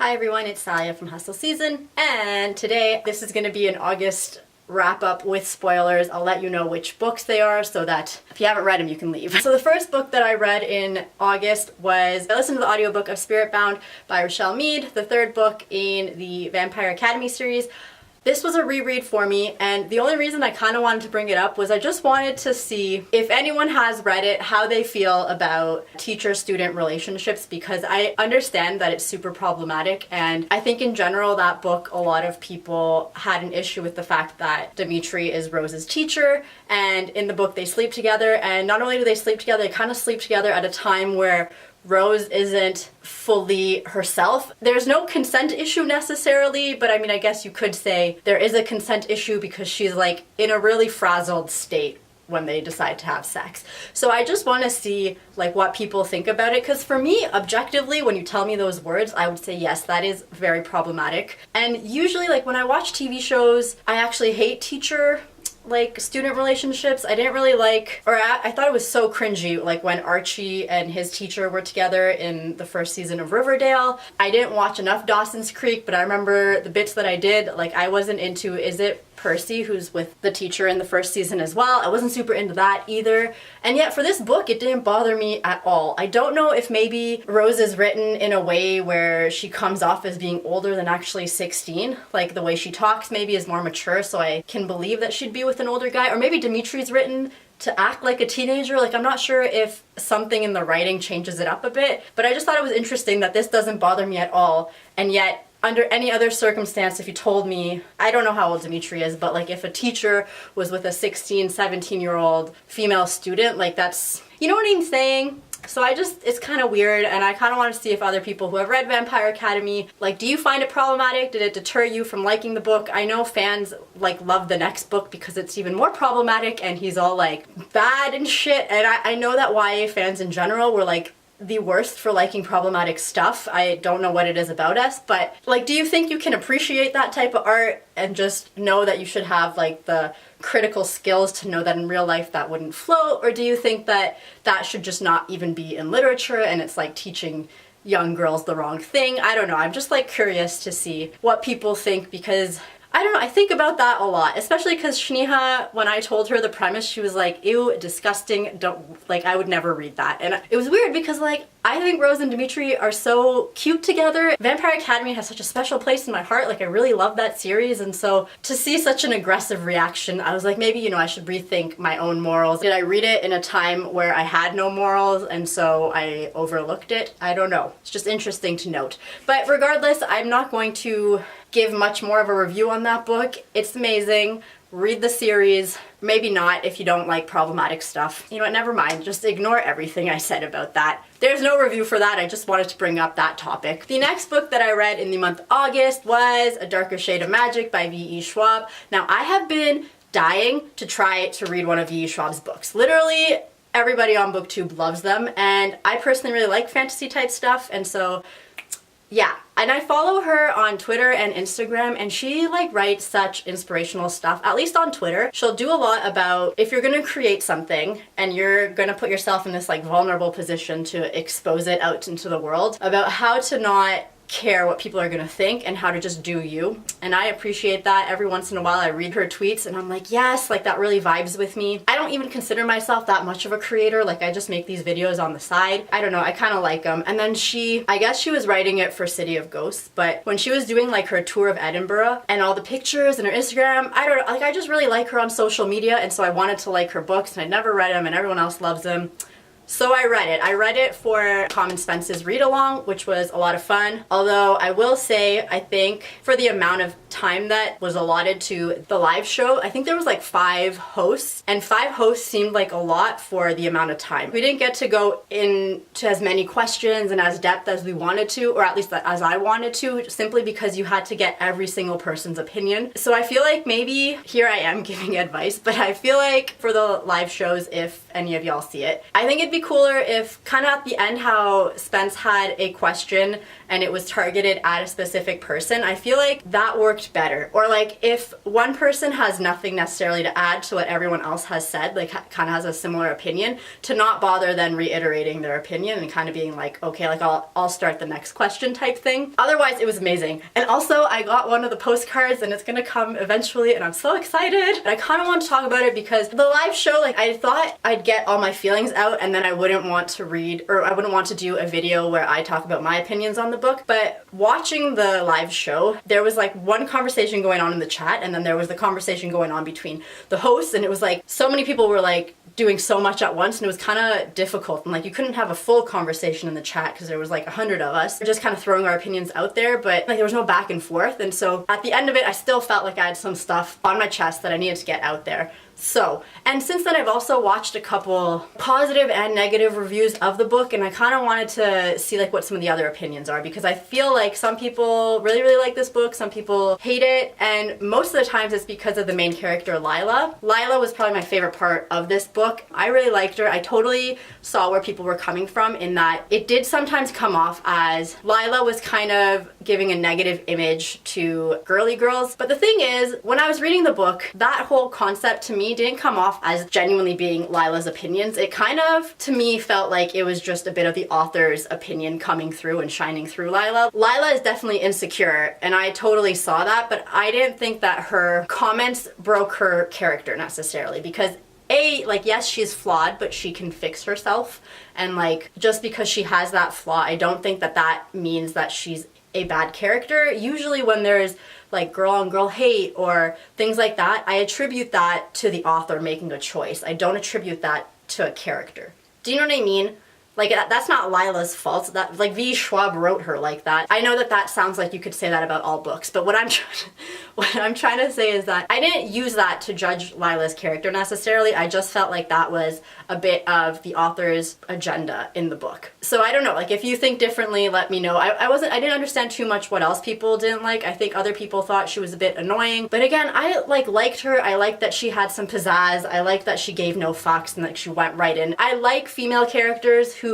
Hi everyone, it's Sandhya from Hustle Season, and today this is going to be an August wrap-up with spoilers. I'll let you know which books they are so that if you haven't read them, you can leave. So the first book that I read in August was, I listened to the audiobook of Spiritbound by Richelle Mead, the third book in the Vampire Academy series. This was a reread for me, and the only reason I kind of wanted to bring it up was I just wanted to see if anyone has read it, how they feel about teacher-student relationships, because I understand that it's super problematic, and I think in general that book, a lot of people had an issue with the fact that Dimitri is Rose's teacher, and in the book they sleep together, and not only do they sleep together, they kind of sleep together at a time where Rose isn't fully herself. There's no consent issue necessarily, but I mean, I guess you could say there is a consent issue because she's like in a really frazzled state when they decide to have sex. So I just want to see like what people think about it, because for me, objectively, when you tell me those words, I would say yes, that is very problematic. And usually like when I watch TV shows, I actually hate teacher like student relationships. I didn't really like, or I thought it was so cringy, like when Archie and his teacher were together in the first season of Riverdale. I didn't watch enough Dawson's Creek, but I remember the bits that I did, like I wasn't into, is it Percy, who's with the teacher in the first season as well. I wasn't super into that either. And yet for this book, it didn't bother me at all. I don't know if maybe Rose is written in a way where she comes off as being older than actually 16. Like the way she talks maybe is more mature, so I can believe that she'd be with an older guy. Or maybe Dimitri's written to act like a teenager. Like I'm not sure if something in the writing changes it up a bit, but I just thought it was interesting that this doesn't bother me at all. And yet under any other circumstance, if you told me, I don't know how old Dimitri is, but like if a teacher was with a 16, 17-year-old female student, like that's, you know what I'm saying? So it's kind of weird, and I kind of want to see if other people who have read Vampire Academy, like, do you find it problematic? Did it deter you from liking the book? I know fans like love the next book because it's even more problematic and he's all like bad and shit, and I know that YA fans in general were like the worst for liking problematic stuff. I don't know what it is about us, but like, do you think you can appreciate that type of art and just know that you should have like the critical skills to know that in real life that wouldn't float? Or do you think that that should just not even be in literature and it's like teaching young girls the wrong thing? I don't know. I'm just like curious to see what people think, because I don't know, I think about that a lot, especially because Shneha, when I told her the premise, she was like, ew, disgusting, don't, like, I would never read that. And it was weird because, like, I think Rose and Dimitri are so cute together. Vampire Academy has such a special place in my heart, like, I really love that series, and so to see such an aggressive reaction, I was like, maybe, you know, I should rethink my own morals. Did I read it in a time where I had no morals, and so I overlooked it? I don't know. It's just interesting to note. But regardless, I'm not going to give much more of a review on that book. It's amazing. Read the series. Maybe not if you don't like problematic stuff. You know what, never mind. Just ignore everything I said about that. There's no review for that. I just wanted to bring up that topic. The next book that I read in the month of August was A Darker Shade of Magic by V.E. Schwab. Now, I have been dying to try to read one of V.E. Schwab's books. Literally, everybody on BookTube loves them, and I personally really like fantasy type stuff, and so yeah. And I follow her on Twitter and Instagram, and she like writes such inspirational stuff, at least on Twitter. She'll do a lot about if you're gonna create something and you're gonna put yourself in this like vulnerable position to expose it out into the world, about how to not care what people are gonna think and how to just do you. And I appreciate that. Every once in a while I read her tweets and I'm like, yes, like that really vibes with me. I don't even consider myself that much of a creator. Like I just make these videos on the side. I don't know, I kind of like them. And then I guess she was writing it for City of Ghosts, but when she was doing like her tour of Edinburgh and all the pictures and her Instagram, I don't know, like I just really like her on social media, and so I wanted to like her books, and I'd never read them and everyone else loves them. So I read it. I read it for Common Spence's read-along, which was a lot of fun. Although I will say, I think for the amount of time that was allotted to the live show, I think there was like 5 hosts, and 5 hosts seemed like a lot for the amount of time. We didn't get to go into as many questions and as depth as we wanted to, or at least as I wanted to, simply because you had to get every single person's opinion. So I feel like maybe here I am giving advice, but I feel like for the live shows, if any of y'all see it, I think it'd be cooler if kind of at the end how Spence had a question and it was targeted at a specific person, I feel like that worked better. Or like if one person has nothing necessarily to add to what everyone else has said, like kind of has a similar opinion, to not bother then reiterating their opinion and kind of being like, okay, like I'll start the next question type thing. Otherwise, it was amazing. And also I got one of the postcards and it's gonna come eventually and I'm so excited. And I kind of want to talk about it because the live show, like I thought I'd get all my feelings out and then I wouldn't want to read, or I wouldn't want to do a video where I talk about my opinions on the book. But watching the live show, there was like one conversation going on in the chat and then there was the conversation going on between the hosts, and it was like so many people were like doing so much at once and it was kind of difficult, and like you couldn't have a full conversation in the chat because there was like 100 of us just kind of throwing our opinions out there, but like there was no back and forth. And so at the end of it I still felt like I had some stuff on my chest that I needed to get out there. So, and since then I've also watched a couple positive and negative reviews of the book, and I kind of wanted to see like what some of the other opinions are, because I feel like some people really like this book, some people hate it, and most of the times it's because of the main character Lila. Lila was probably my favorite part of this book. I really liked her. I totally saw where people were coming from in that it did sometimes come off as Lila was kind of giving a negative image to girly girls, but the thing is, when I was reading the book, that whole concept to me didn't come off as genuinely being Lila's opinions. It kind of, to me, felt like it was just a bit of the author's opinion coming through and shining through Lila. Lila is definitely insecure, and I totally saw that, but I didn't think that her comments broke her character necessarily, because like, yes, she's flawed, but she can fix herself, and like, just because she has that flaw, I don't think that that means that she's a bad character. Usually when there's like girl on girl hate or things like that, I attribute that to the author making a choice. I don't attribute that to a character. Do you know what I mean? Like, that's not Lila's fault. That, like, V. Schwab wrote her like that. I know that that sounds like you could say that about all books, but what I'm trying to say is that I didn't use that to judge Lila's character necessarily. I just felt like that was a bit of the author's agenda in the book. So I don't know, like, if you think differently, let me know. I didn't understand too much what else people didn't like. I think other people thought she was a bit annoying. But again, I liked her. I liked that she had some pizzazz. I liked that she gave no fucks and like she went right in. I like female characters who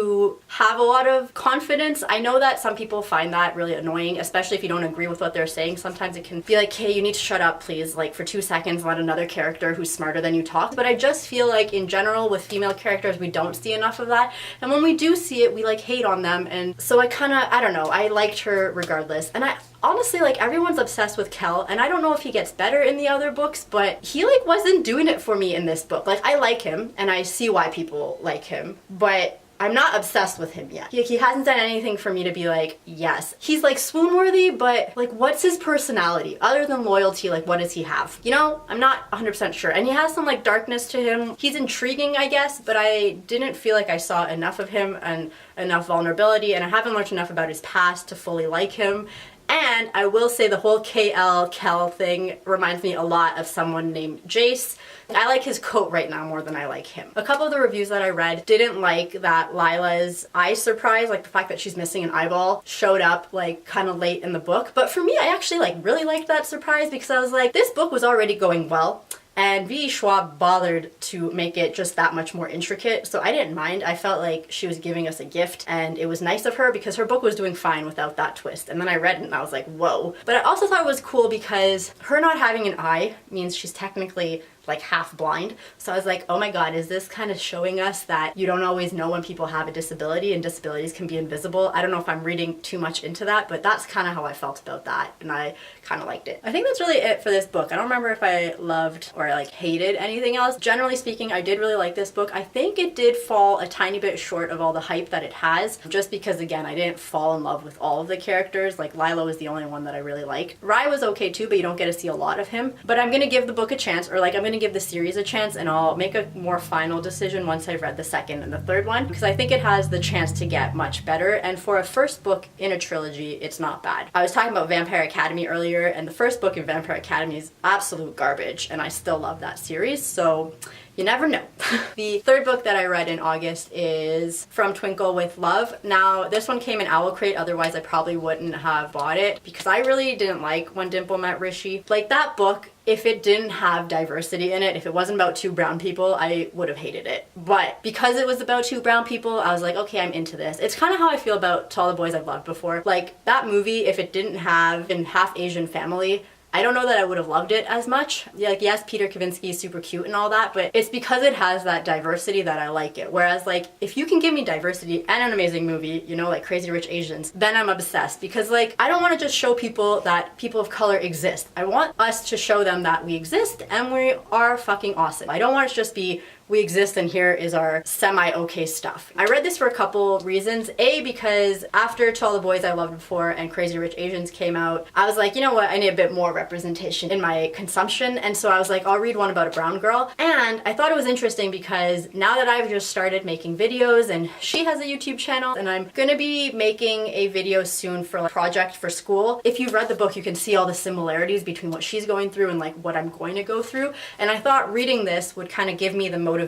have a lot of confidence. I know that some people find that really annoying, especially if you don't agree with what they're saying. Sometimes it can be like, hey, you need to shut up, please, like for 2 seconds, let another character who's smarter than you talk. But I just feel like in general with female characters, we don't see enough of that. And when we do see it, we like hate on them. And so I don't know, I liked her regardless. And I honestly, like, everyone's obsessed with Kel, and I don't know if he gets better in the other books, but he like wasn't doing it for me in this book. Like, I like him and I see why people like him, but I'm not obsessed with him yet. He hasn't done anything for me to be like, yes. He's like swoon worthy, but like, what's his personality? Other than loyalty, like, what does he have? You know, I'm not 100% sure. And he has some like darkness to him. He's intriguing, I guess, but I didn't feel like I saw enough of him and enough vulnerability, and I haven't learned enough about his past to fully like him. And I will say the whole Kel thing reminds me a lot of someone named Jace. I like his coat right now more than I like him. A couple of the reviews that I read didn't like that Lila's eye surprise, like the fact that she's missing an eyeball, showed up like kind of late in the book. But for me, I actually like really liked that surprise, because I was like, this book was already going well. And V. Schwab bothered to make it just that much more intricate, so I didn't mind. I felt like she was giving us a gift, and it was nice of her because her book was doing fine without that twist. And then I read it and I was like, whoa. But I also thought it was cool because her not having an eye means she's technically like half blind. So I was like, oh my god, is this kind of showing us that you don't always know when people have a disability and disabilities can be invisible? I don't know if I'm reading too much into that, but that's kind of how I felt about that, and I kind of liked it. I think that's really it for this book. I don't remember if I loved or like hated anything else. Generally speaking, I did really like this book. I think it did fall a tiny bit short of all the hype that it has, just because again, I didn't fall in love with all of the characters. Like, Lila was the only one that I really liked. Rai was okay too, but you don't get to see a lot of him. But I'm gonna give the book a chance, or like I'm gonna give the series a chance, and I'll make a more final decision once I've read the second and the third one, because I think it has the chance to get much better. And for a first book in a trilogy, it's not bad. I was talking about Vampire Academy earlier, and the first book in Vampire Academy is absolute garbage, and I still love that series. So you never know. The third book that I read in August is From Twinkle with Love. Now, this one came in Owl Crate, otherwise I probably wouldn't have bought it because I really didn't like When Dimple Met Rishi. Like, that book, if it didn't have diversity in it, if it wasn't about two brown people, I would have hated it. But because it was about two brown people, I was like, okay, I'm into this. It's kind of how I feel about To All the Boys I've Loved Before. Like, that movie, if it didn't have a half Asian family, I don't know that I would have loved it as much. Like, yes, Peter Kavinsky is super cute and all that, but it's because it has that diversity that I like it. Whereas, like, if you can give me diversity and an amazing movie, you know, like Crazy Rich Asians, then I'm obsessed. Because, like, I don't want to just show people that people of color exist. I want us to show them that we exist and we are fucking awesome. I don't want it to just be, we exist and here is our semi-okay stuff. I read this for a couple reasons. A, because after To All the Boys I Loved Before and Crazy Rich Asians came out, I was like, you know what, I need a bit more representation in my consumption. And so I was like, I'll read one about a brown girl. And I thought it was interesting because now that I've just started making videos and she has a YouTube channel and I'm gonna be making a video soon for a project for school. If you've read the book, you can see all the similarities between what she's going through and like what I'm going to go through. And I thought reading this would kind of give me the motivation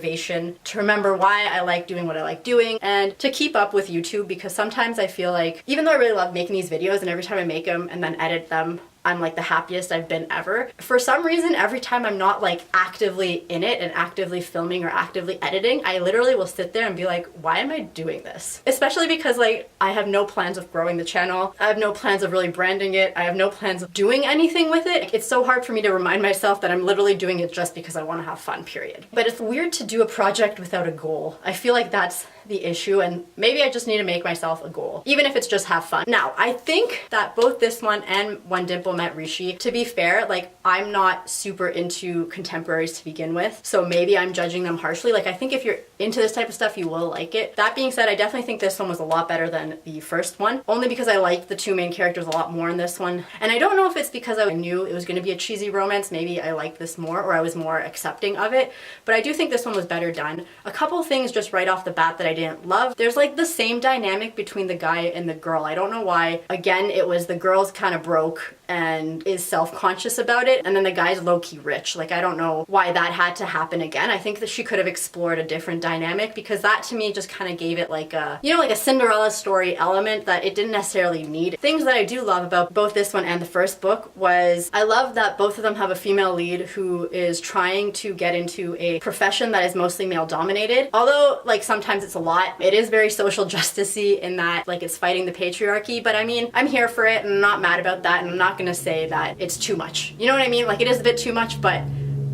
to remember why I like doing what I like doing and to keep up with YouTube, because sometimes I feel like, even though I really love making these videos and every time I make them and then edit them, I'm like the happiest I've been ever. For some reason, every time I'm not like actively in it and actively filming or actively editing, I literally will sit there and be like, why am I doing this? Especially because like I have no plans of growing the channel. I have no plans of really branding it. I have no plans of doing anything with it. It's so hard for me to remind myself that I'm literally doing it just because I want to have fun, period. But it's weird to do a project without a goal. I feel like that's the issue, and maybe I just need to make myself a goal, even if it's just have fun. Now, I think that both this one and When Dimple Met Rishi, to be fair, like I'm not super into contemporaries to begin with, so maybe I'm judging them harshly. Like I think if you're into this type of stuff, you will like it. That being said, I definitely think this one was a lot better than the first one, only because I liked the two main characters a lot more in this one. And I don't know if it's because I knew it was going to be a cheesy romance, maybe I liked this more, or I was more accepting of it, but I do think this one was better done. A couple things just right off the bat that I didn't love. There's like the same dynamic between the guy and the girl. I don't know why. Again, it was the girl's kind of broke and is self-conscious about it, and then the guy's low-key rich. Like I don't know why that had to happen again. I think that she could have explored a different dynamic, because that to me just kind of gave it like a, you know, like a Cinderella story element that it didn't necessarily need. Things that I do love about both this one and the first book was I love that both of them have a female lead who is trying to get into a profession that is mostly male dominated. Although like sometimes it's a lot. It is very social justice-y in that like it's fighting the patriarchy, but I mean, I'm here for it and I'm not mad about that, and I'm not gonna say that it's too much. You know what I mean? Like it is a bit too much, but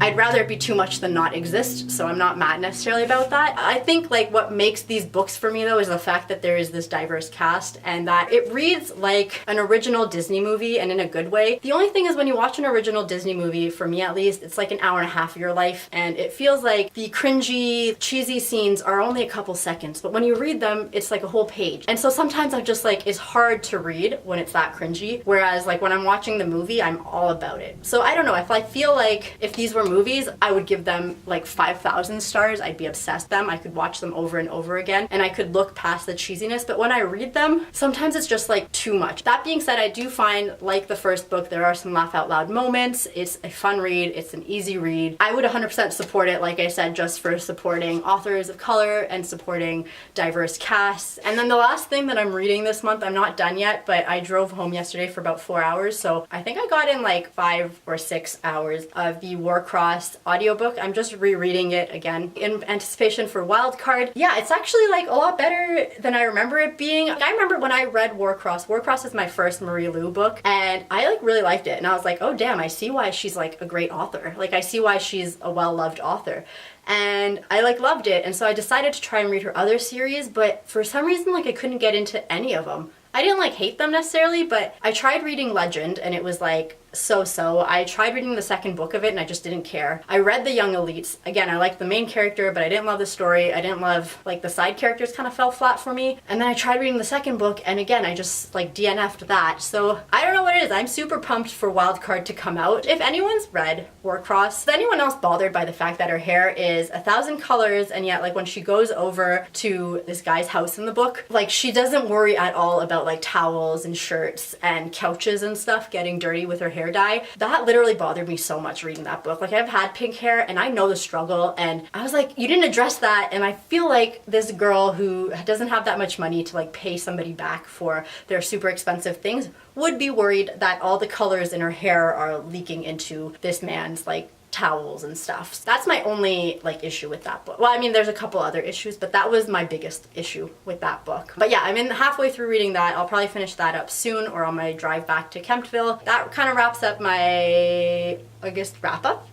I'd rather it be too much than not exist, so I'm not mad necessarily about that. I think like what makes these books for me though is the fact that there is this diverse cast and that it reads like an original Disney movie, and in a good way. The only thing is when you watch an original Disney movie, for me at least, it's like an hour and a half of your life, and it feels like the cringy, cheesy scenes are only a couple seconds, but when you read them, it's like a whole page. And so sometimes I'm just like, it's hard to read when it's that cringy, whereas like when I'm watching the movie, I'm all about it. So I don't know, if I feel like if these were movies, I would give them like 5,000 stars. I'd be obsessed with them. I could watch them over and over again, and I could look past the cheesiness, but when I read them, sometimes it's just like too much. That being said, I do find, like the first book, there are some laugh out loud moments. It's a fun read. It's an easy read. I would 100% support it, like I said, just for supporting authors of color and supporting diverse casts. And then the last thing that I'm reading this month, I'm not done yet, but I drove home yesterday for about 4 hours, so I think I got in like 5 or 6 hours of the Warcross audiobook. I'm just rereading it again in anticipation for Wildcard. Yeah, it's actually like a lot better than I remember it being. I remember when I read Warcross. Warcross is my first Marie Lu book, and I like really liked it, and I was like, oh damn, I see why she's like a great author. Like I see why she's a well-loved author. And I like loved it, and so I decided to try and read her other series, but for some reason like I couldn't get into any of them. I didn't like hate them necessarily, but I tried reading Legend and it was like so-so. I tried reading the second book of it and I just didn't care. I read The Young Elites. Again, I liked the main character, but I didn't love the story. I didn't love, like, the side characters kind of fell flat for me. And then I tried reading the second book, and again, I just, like, DNF'd that. So, I don't know what it is. I'm super pumped for Wildcard to come out. If anyone's read Warcross, is anyone else bothered by the fact that her hair is 1,000 colors, and yet, like, when she goes over to this guy's house in the book, like, she doesn't worry at all about, like, towels and shirts and couches and stuff getting dirty with her hair hair dye. That literally bothered me so much reading that book. Like, I've had pink hair and I know the struggle, and I was like, you didn't address that. And I feel like this girl who doesn't have that much money to like pay somebody back for their super expensive things would be worried that all the colors in her hair are leaking into this man's like towels and stuff. So that's my only like issue with that book. Well, I mean, there's a couple other issues, but that was my biggest issue with that book. But yeah, I'm in halfway through reading that. I'll probably finish that up soon or on my drive back to Kemptville. That kind of wraps up my August wrap up.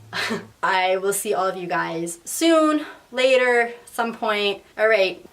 I will see all of you guys soon, later, some point. All right.